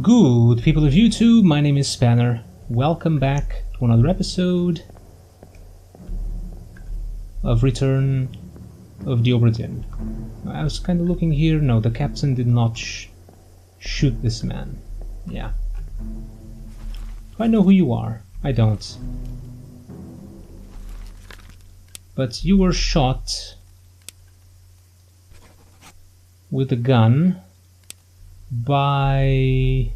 Good people of YouTube, my name is Spanner. Welcome back to another episode of Return of the Obra Dinn. I was kind of looking here. No, the captain did not shoot this man. Yeah. Do I know who you are? I don't. But you were shot with a gun by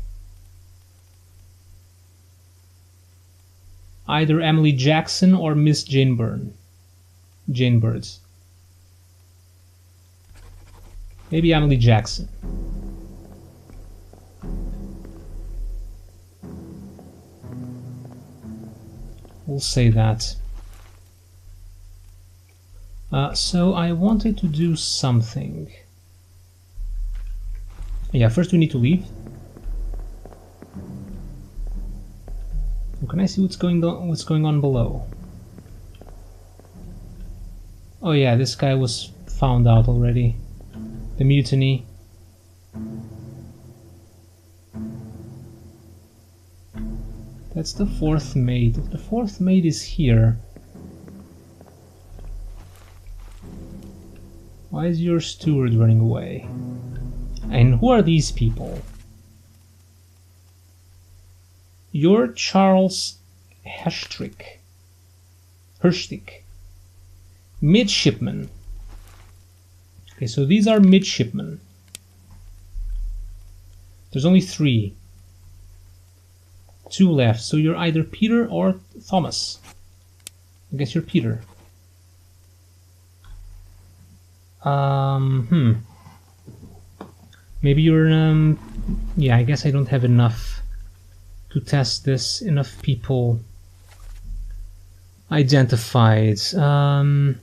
either Emily Jackson or Miss Jane Bird. Maybe Emily Jackson. We'll say that. So I wanted to do something. Yeah, first we need to leave. Can I see what's going on below? Oh yeah, this guy was found out already. The mutiny. That's the fourth mate. If the fourth mate is here, why is your steward running away? And who are these people? You're Charles Hershtick. Midshipman. Okay, so these are midshipmen. There's only 3. 2 left, so you're either Peter or Thomas. I guess you're Peter. Maybe you're, yeah, I guess I don't have enough to test this. Enough people identified. So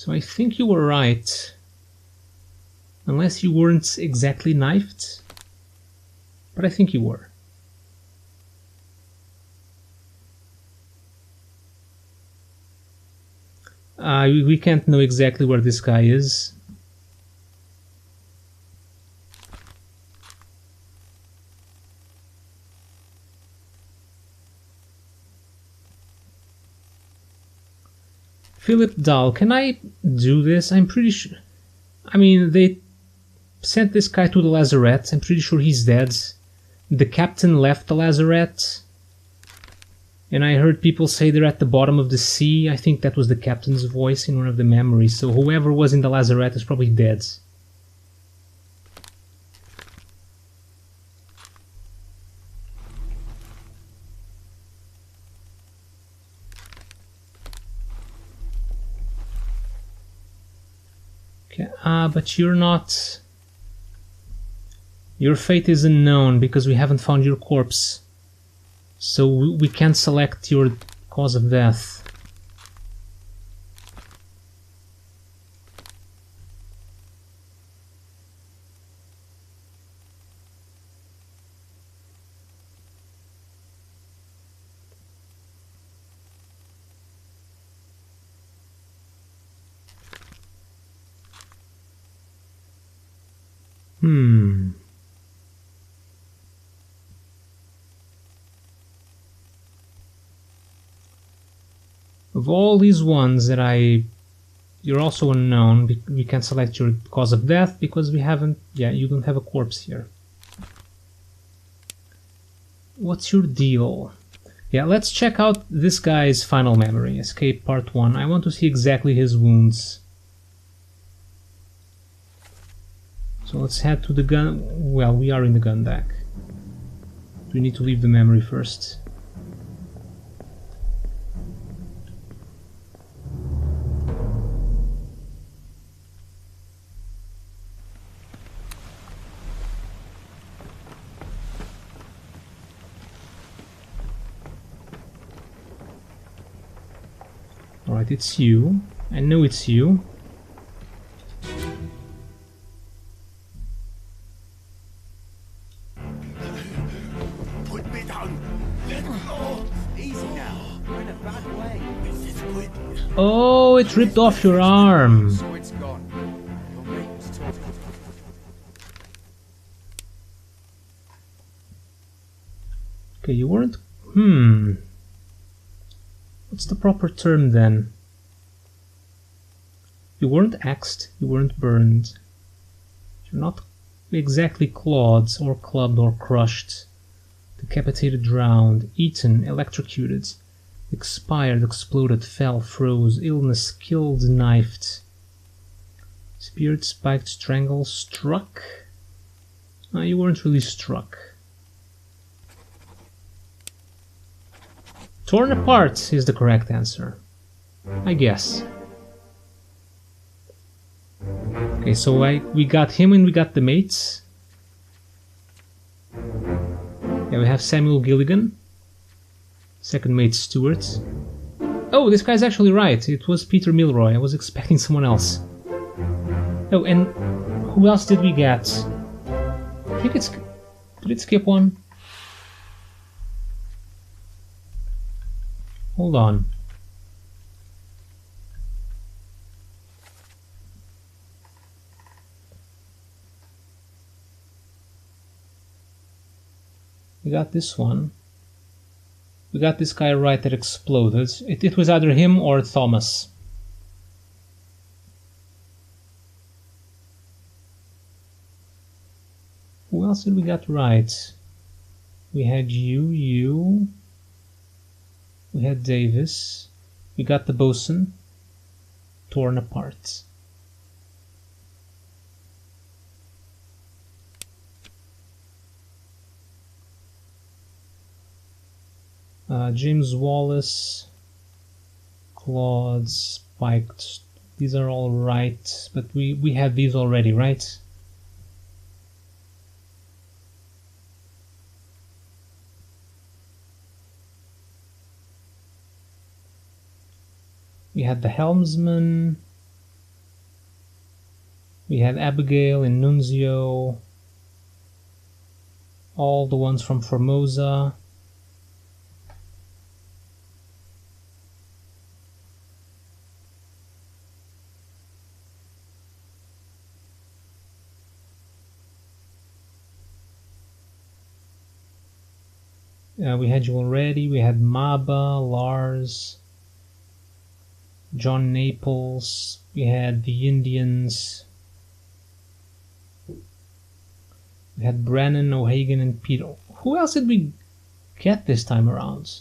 I think you were right. Unless you weren't exactly knifed. But I think you were. We can't know exactly where this guy is. Philip Dahl, can I do this? I'm pretty sure... I mean, they sent this guy to the lazarette. I'm pretty sure he's dead. The captain left the lazarette. And I heard people say they're at the bottom of the sea. I think that was the captain's voice in one of the memories. So whoever was in the lazarette is probably dead. Okay, but you're not... Your fate is unknown because we haven't found your corpse. So we can't select your cause of death. Of all these ones that you're also unknown, we can't select your cause of death because we haven't, yeah, you don't have a corpse here. What's your deal? Yeah, let's check out this guy's final memory, Escape Part 1. I want to see exactly his wounds. So let's head to the gun, well, we are in the gun deck. We need to leave the memory first. Alright, it's you. I know it's you. Put me down! Let go! Easy now. You're in a bad way. This is good. Oh, it ripped off your arm. So it's gone. Your mate was talking. Okay, you weren't... What's the proper term then? You weren't axed, you weren't burned. You're not exactly clawed or clubbed or crushed. Decapitated, drowned, eaten, electrocuted, expired, exploded, fell, froze, illness, killed, knifed, speared, spiked, strangled, struck. You weren't really struck. Torn apart is the correct answer, I guess. Okay, so we got him and we got the mates. Yeah, we have Samuel Gilligan, second mate Stewart. Oh, this guy's actually right. It was Peter Milroy. I was expecting someone else. Oh, and who else did we get? I think it's... Did it skip one? Hold on. We got this one. We got this guy right that exploded. It was either him or Thomas. Who else did we got right? We had you. We had Davis. We got the bosun. Torn apart. James Wallace, Claude, Spiked, these are all right, but we had these already, right? We had the helmsman, we had Abigail and Nunzio, all the ones from Formosa. We had you already. We had Maba, Lars, John Naples. We had the Indians. We had Brennan, O'Hagan, and Peter. Who else did we get this time around?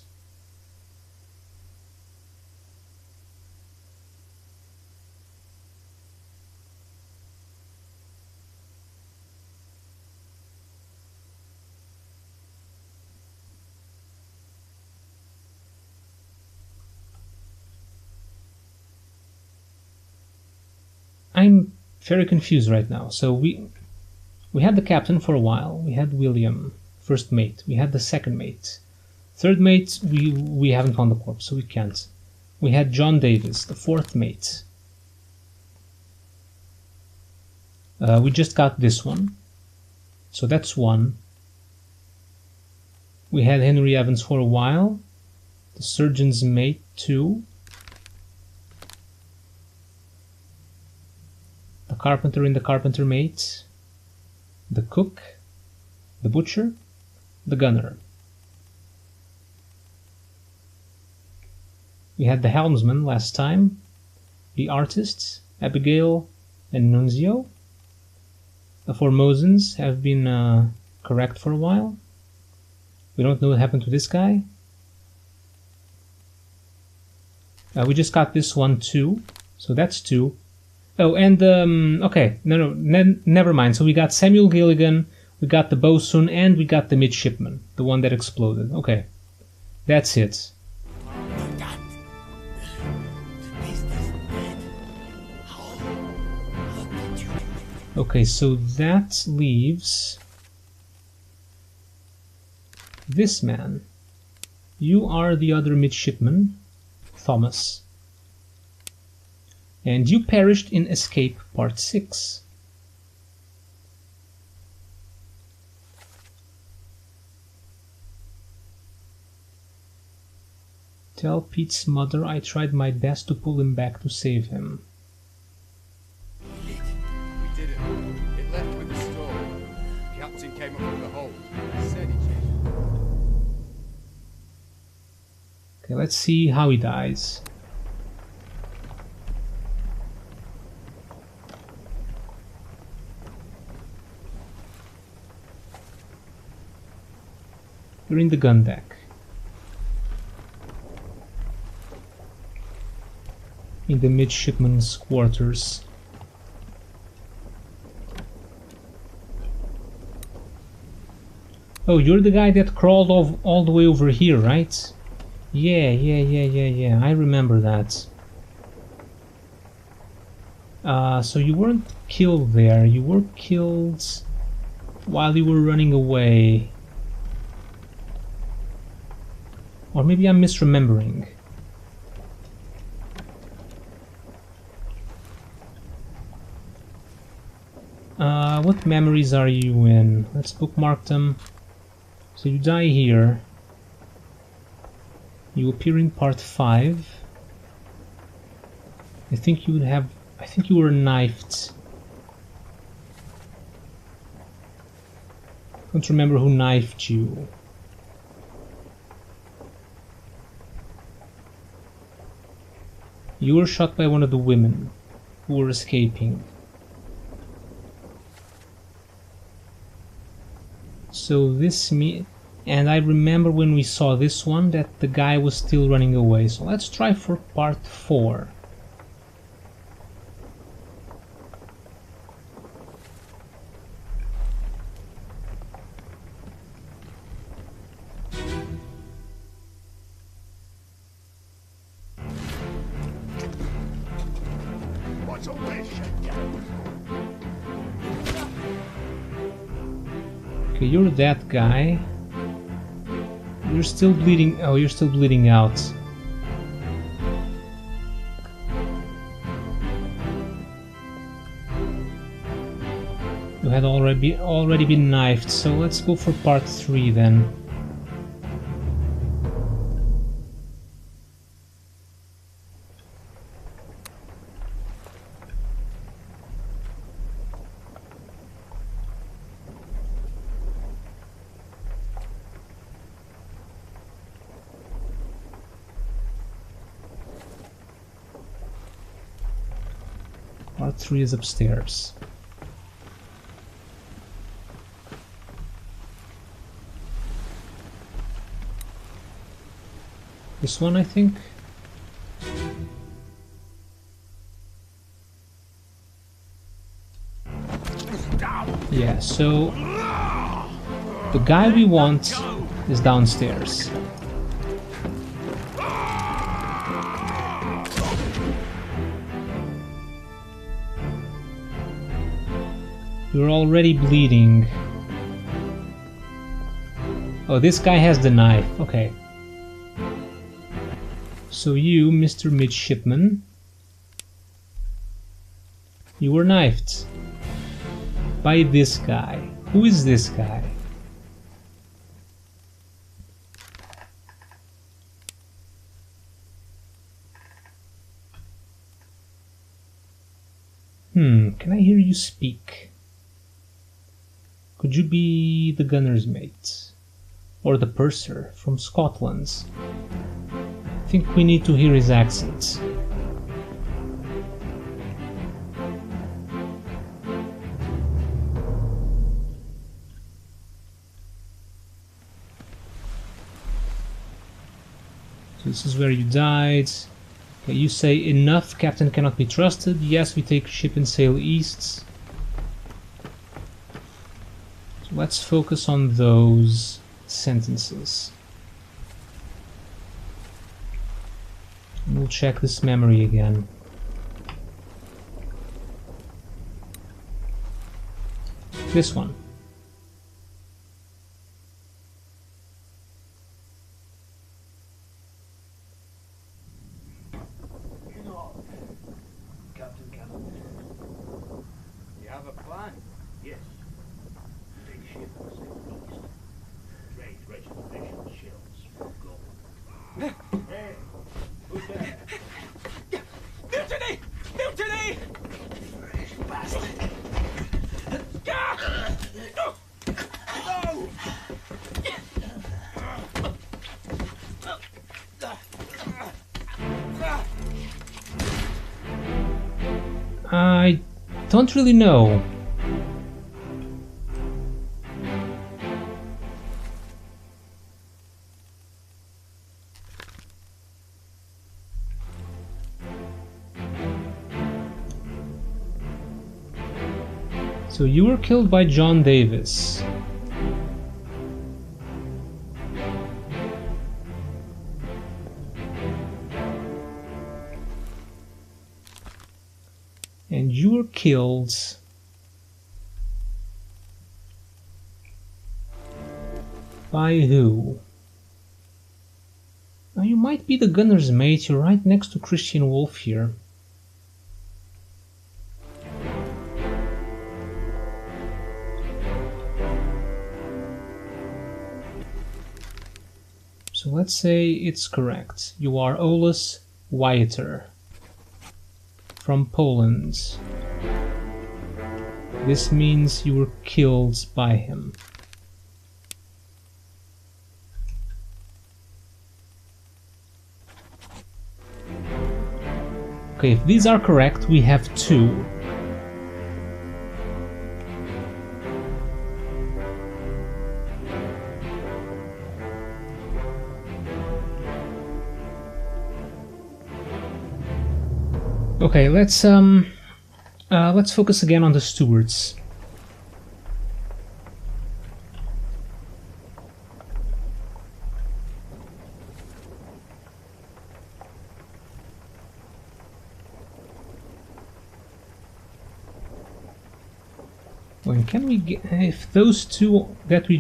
I'm very confused right now. So we had the captain for a while. We had William, first mate. We had the second mate. Third mate, we haven't found the corpse, so we can't. We had John Davis, the fourth mate. We just got this one. So that's one. We had Henry Evans for a while. The surgeon's mate, 2. The carpenter and the carpenter mate, the cook, the butcher, the gunner. We had the helmsman last time, the artists, Abigail and Nunzio. The Formosans have been correct for a while. We don't know what happened to this guy. We just got this one too, so that's 2. Oh, and okay, never mind. So we got Samuel Gilligan, we got the bosun, and we got the midshipman, the one that exploded. Okay, that's it. Okay, so that leaves this man. You are the other midshipman, Thomas. And you perished in Escape Part 6. Tell Pete's mother I tried my best to pull him back to save him. We did it. It left with the storm. Captain came up with the hole. Said he changed. Okay, let's see how he dies. You're in the gun deck. In the midshipman's quarters. Oh, you're the guy that crawled all the way over here, right? Yeah, I remember that. So you weren't killed there, you were killed while you were running away. Or maybe I'm misremembering. What memories are you in? Let's bookmark them. So you die here. You appear in part 5. I think you were knifed. I don't remember who knifed you. You were shot by one of the women who were escaping. So and I remember when we saw this one that the guy was still running away. So let's try for part 4. Okay, you're that guy. You're still bleeding. Oh, you're still bleeding out. You had already been knifed, so let's go for part 3 then. Part 3 is upstairs. This one, I think. Yeah, so the guy we want is downstairs. You're already bleeding. Oh, this guy has the knife. Okay. So you, Mr. Midshipman, you were knifed by this guy. Who is this guy? Can I hear you speak? Could you be the gunner's mate? Or the purser from Scotland? I think we need to hear his accent. So this is where you died. Okay, you say enough, captain cannot be trusted. Yes, we take ship and sail east. So let's focus on those sentences. And we'll check this memory again. This one. Captain Cannon. You have a plan? Yes. Take ship and sail east. Trade rich fish and shells. Go. Hey, I don't really know. So you were killed by John Davis. And you were killed by who? Now you might be the gunner's mate. You're right next to Christian Wolf here. So let's say it's correct. You are Olus Wyatter from Poland. This means you were killed by him. Okay, if these are correct, we have 2. Okay, let's focus again on the stewards. When can we get, if those two that we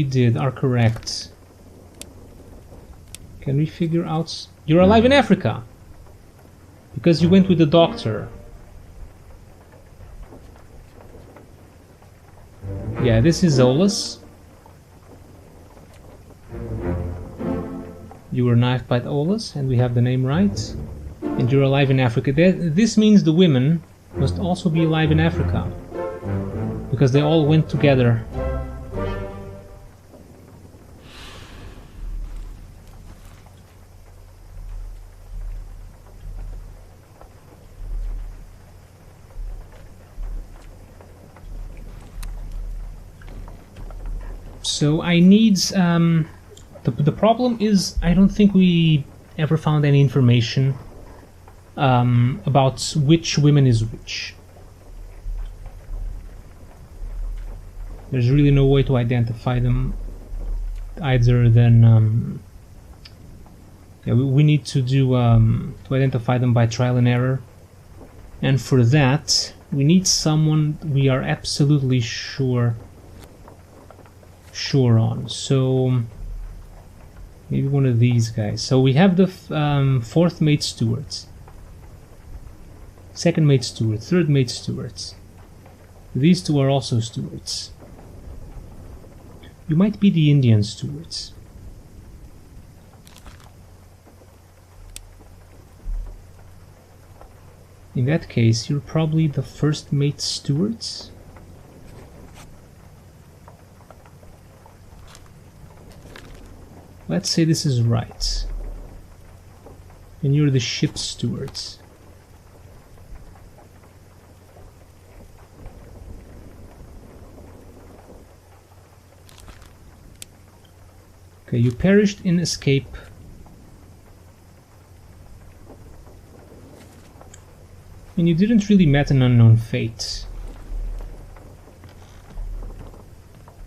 did are correct, can we figure out? You're alive in Africa because you went with the doctor. Yeah, this is Olus. You were knifed by Olus, and we have the name right. And you're alive in Africa. This means the women must also be alive in Africa because they all went together. So I need the problem is I don't think we ever found any information about which women is which. There's really no way to identify them either than yeah, we need to do to identify them by trial and error, and for that we need someone we are absolutely sure on. So maybe one of these guys. So we have the 4th mate stewards, 2nd mate steward, 3rd mate stewards. These 2 are also stewards. You might be the Indian stewards. In that case, you're probably the 1st mate stewards. Let's say this is right. And you're the ship stewards. Okay, you perished in escape. And you didn't really met an unknown fate.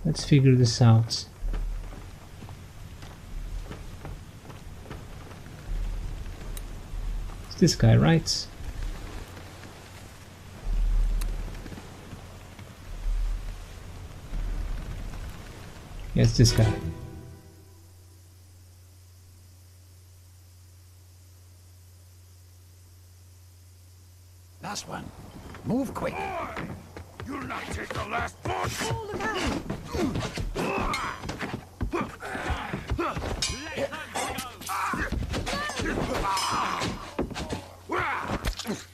Let's figure this out. It's this guy, right? Yeah, it's this guy. Last one. Move quick. Boy, you'll not take the last push. Oh, look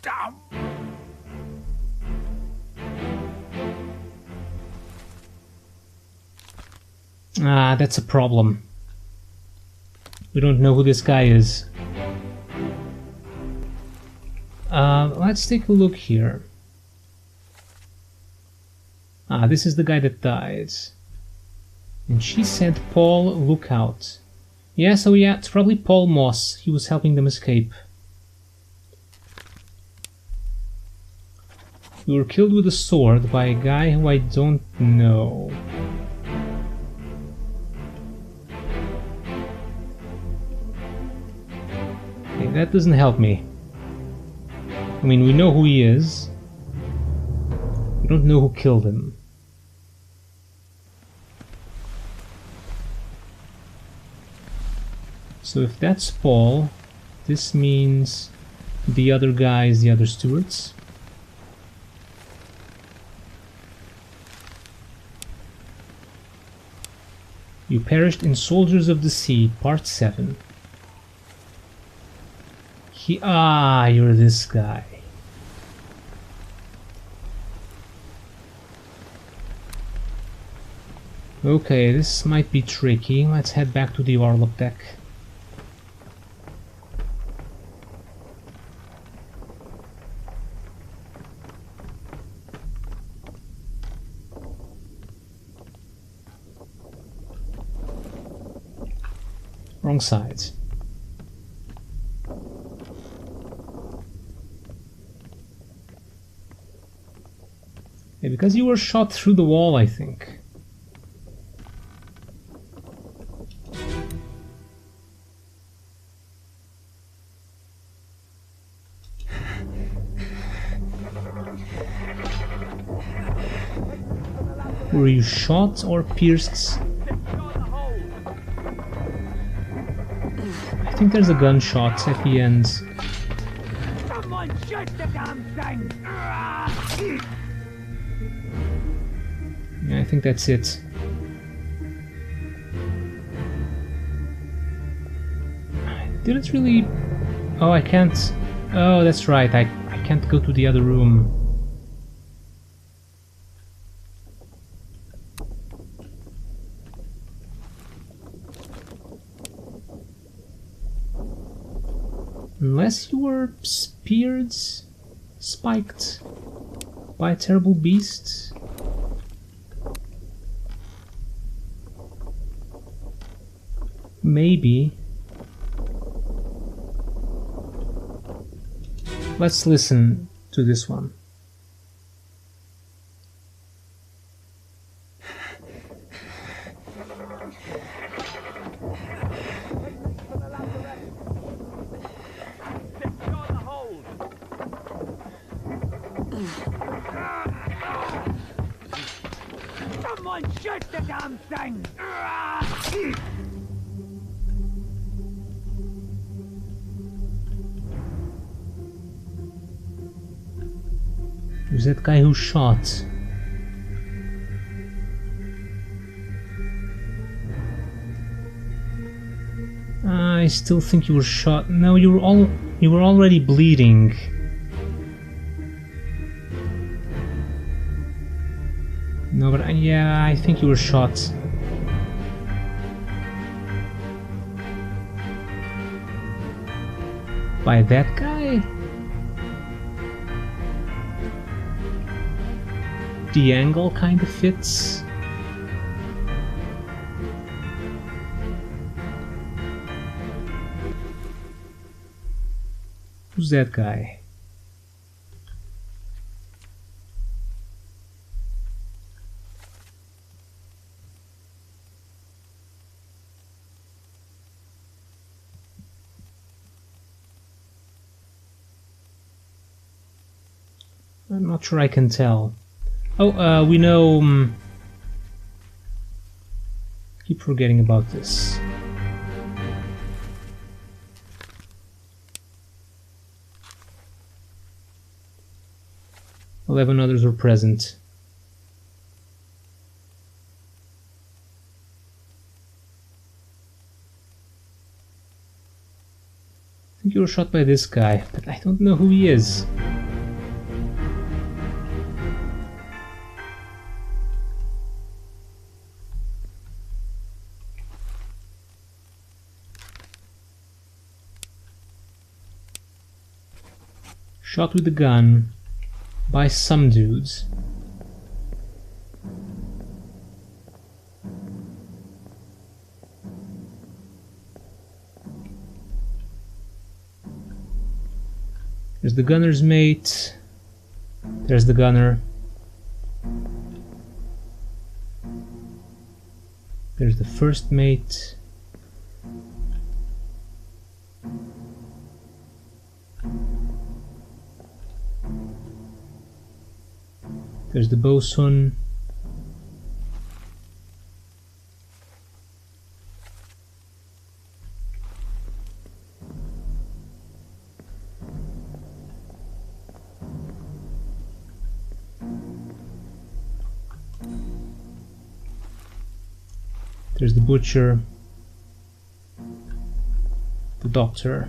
out! Ah, that's a problem. We don't know who this guy is. Let's take a look here. Ah, this is the guy that died. And she said, Paul, look out. Yeah, so yeah, it's probably Paul Moss. He was helping them escape. You were killed with a sword by a guy who I don't know. Okay, that doesn't help me. I mean, we know who he is. We don't know who killed him. So if that's Paul, this means the other guys, the other stewards. You perished in Soldiers of the Sea, Part 7. You're this guy. Okay, this might be tricky. Let's head back to the Orlop deck. Wrong side. Yeah, because you were shot through the wall, I think. Were you shot or pierced? I think there's a gunshot at the end. Someone shoot the damn thing! Yeah, I think that's it. Didn't really... Oh, I can't... Oh, that's right, I can't go to the other room. Unless you were speared, spiked by a terrible beast. Maybe. Let's listen to this one. Someone shoot the damn thing! Who's that guy who shot? I still think you were shot. No, you were already bleeding. No, but yeah, I think you were shot. By that guy? The angle kind of fits. Who's that guy? I'm not sure I can tell. Oh, we know... keep forgetting about this. "11 others were present. I think you were shot by this guy, but I don't know who he is. Shot with a gun by some dudes. There's the gunner's mate. There's the gunner. There's the first mate. There's the bosun. There's the butcher, the doctor.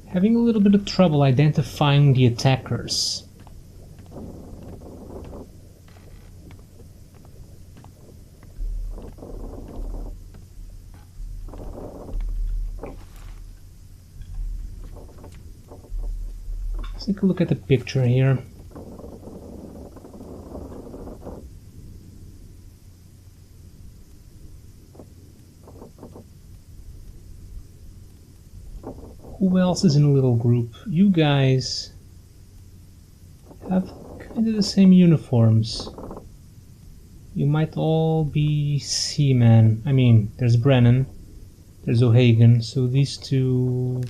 Having a little bit of trouble identifying the attackers. Let's take a look at the picture here. Who else is in a little group? You guys have kind of the same uniforms. You might all be seamen. I mean, there's Brennan, there's O'Hagan, so these two...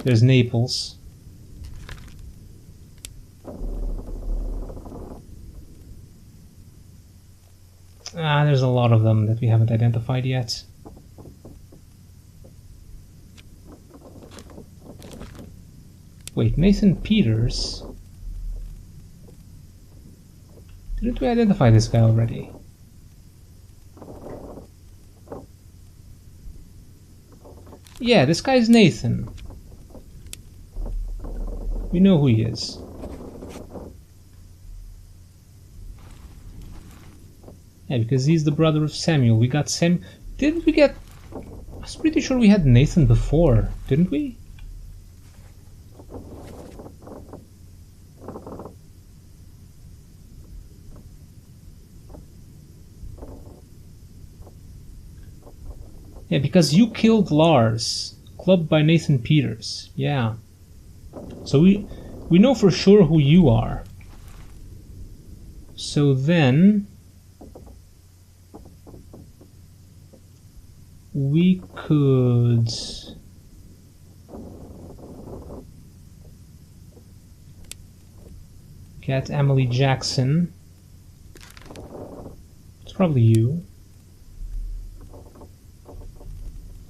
There's Naples. There's a lot of them that we haven't identified yet. Wait, Nathan Peters? Didn't we identify this guy already? Yeah, this guy's Nathan. We know who he is. Yeah, because he's the brother of Samuel. We got Sam. Didn't we get... I was pretty sure we had Nathan before, didn't we? Yeah, because you killed Lars, clubbed by Nathan Peters. Yeah. So we know for sure who you are. So then we could get Emily Jackson. It's probably you.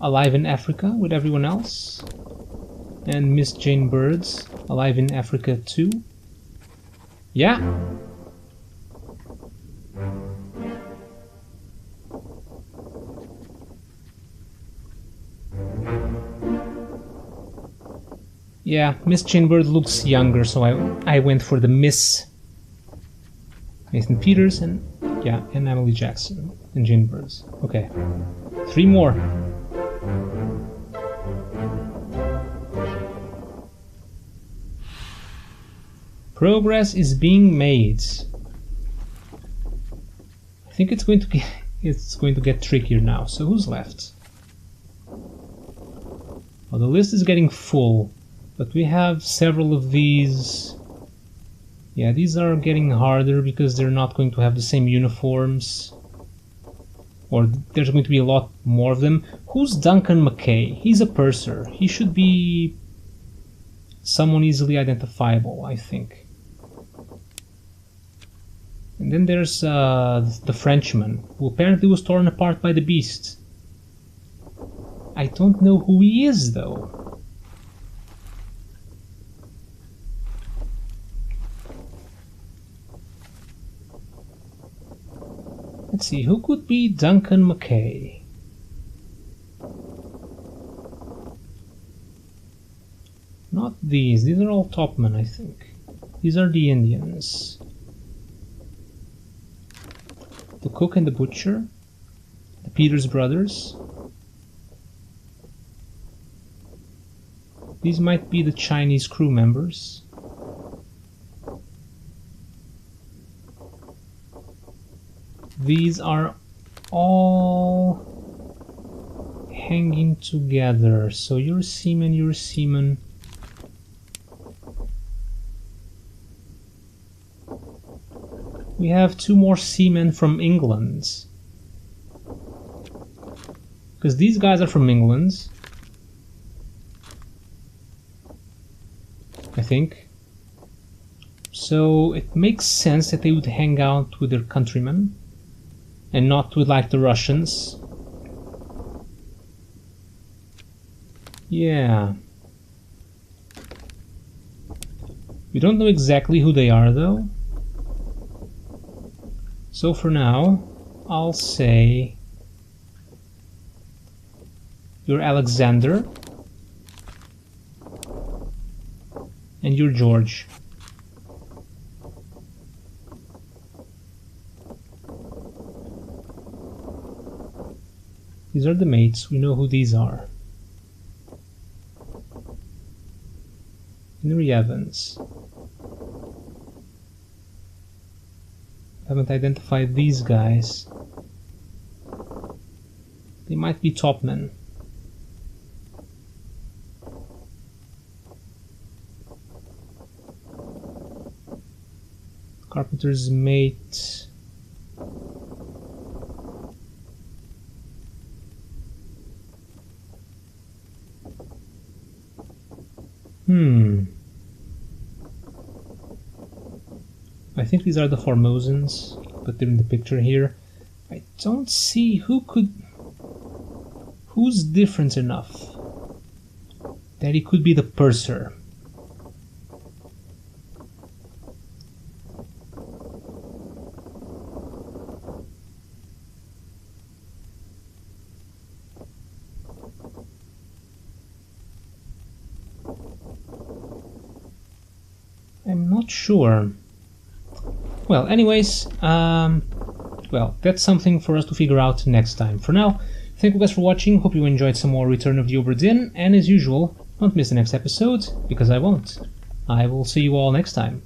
Alive in Africa with everyone else. And Miss Jane Birds, alive in Africa too. Yeah. Yeah, Miss Jane Bird looks younger, so I went for the Miss Nathan Peters and yeah, and Emily Jackson and Jane Birds. Okay. 3 more. Progress is being made. I think it's going to get trickier now. So who's left? Well, the list is getting full, but we have several of these. Yeah, these are getting harder because they're not going to have the same uniforms. Or there's going to be a lot more of them. Who's Duncan McKay? He's a purser. He should be someone easily identifiable, I think. And then there's the Frenchman, who apparently was torn apart by the beast. I don't know who he is, though. Let's see, who could be Duncan McKay? Not these. These are all topmen, I think. These are the Indians. The cook and the butcher. The Peters brothers. These might be the Chinese crew members. These are all hanging together. So you're a seaman, you're a seaman. We have 2 more seamen from England. Because these guys are from England. I think. So it makes sense that they would hang out with their countrymen and not with like the Russians. Yeah. We don't know exactly who they are though. So for now, I'll say you're Alexander and you're George. These are the mates, we know who these are. Henry Evans. Haven't identified these guys. They might be topmen. Carpenter's mate. I think these are the Formosans, but they're in the picture here. I don't see who's different enough that he could be the purser. I'm not sure. Well, anyways, well, that's something for us to figure out next time. For now, thank you guys for watching, hope you enjoyed some more Return of the Obra Dinn, and as usual, don't miss the next episode, because I won't. I will see you all next time.